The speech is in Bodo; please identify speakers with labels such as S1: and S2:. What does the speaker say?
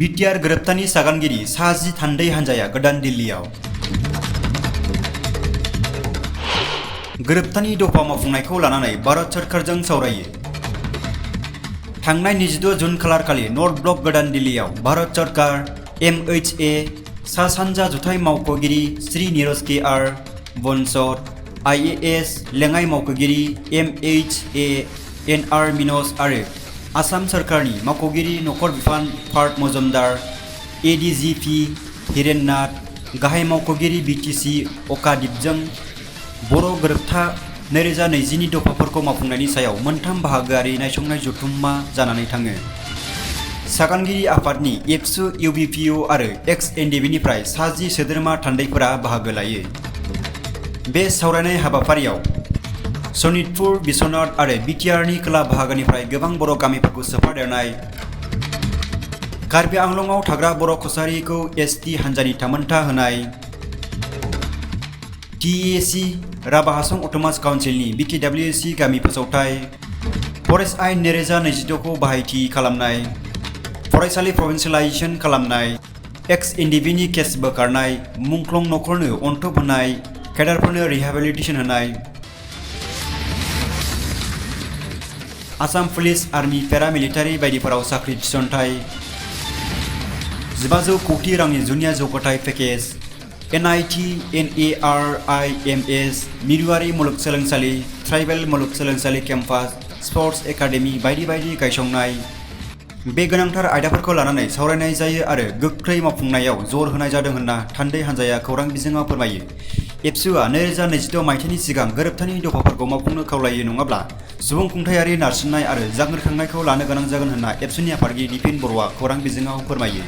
S1: बिटिआर गोरोबथानि सागानगिरि सा-10 थान्दै हान्जाया गोदान दिल्लीयाव गोरोबथानि दफा मावफुंनायखौ लानानै भारत सरकारजों सावरायो। थांनाय 26 जुन खालारखालि नर्थ ब्लक गोदान दिल्लीयाव भारत सरकार MHA सा सानजा जुथाइ मावख'गिरि श्री नीरज के.आर. बंसत, IAS लेङाइ मावख'गिरि MHA NR मिनज आरो आसाम सरकारनि मावख'गिरि नखर बिफान पार्थ मजुमदार ADGP हिरेन नाथ, गाहाय मावख'गिरि BTC अकादिपजों बर' गोरोबथा 2020 नि दफाफोरखौ मावफुंनायनि सायाव मोनथाम बाहागोआरि नायसंनाय जथुम्मा जानानै थाङो। सागानगिरि आफादनि एबसु, UBPO आरो XNDB निफ्राय सा-10 सोद्रोमा थान्दैफोरा बाहागो लायो। बे सावरायनाय हाबाफारियाव सनितपुर, बिश्वनाथ आरो बिटिआरनि खोला बाहागोनिफ्राय गोबां बर' गामिफोरखौ सोफादेरनाय, कार्बि आंलंआव थाग्रा बर' कसारीखौ ST हान्जानि थामोनथा होनाय, TEC राभा हासं अट'नमास काउन्सिलनि BKWC गामि फोसावथाय, फरेस्ट आइन 2026 खौ बाहायथि खालामनाय, फरायसालि प्रभिन्सियेलाइजेसन खालामनाय, XNDB नि केस बोखारनाय, मुंख्लं नखरनो अनथोब होनाय, केडारफोरनो रिहेबिलिटेसन होनाय, आसाम पुलिस, आर्मी, पेरामिलिटारि बायदिफोराव साख्रि थिसनथाय, 1500 कौटि रांनि जुनिया जौगाथाय पेकेज, NIT, NARIMS, मिरुआरि मुलुगसोलोंसालि, ट्राइबेल मुलुगसोलोंसालि केम्पास, स्पर्ट्स एकाडेमि बायदि बायदि गायसंनाय। बे गोनांथार आयदाफोरखौ लानानै सावरायनाय जायो आरो गोख्रै मावफुंनायाव जर होनाय जादों होनना थान्दै हान्जाया खौरां बिजोङाव फोरमायो। एबसुआ 2026 मायथाइनि सिगां गोरोबथानि दफाफोरखौ मावफुंनो खावलायो, नङाब्ला सुबुंखुंथायारि नारसिननाय आरो जागोरखांनायखौ लानो गोनां जागोन होनना एबसुनि आफादगिरि दिपेन बर'आ खौरां बिजोङाव फोरमायो।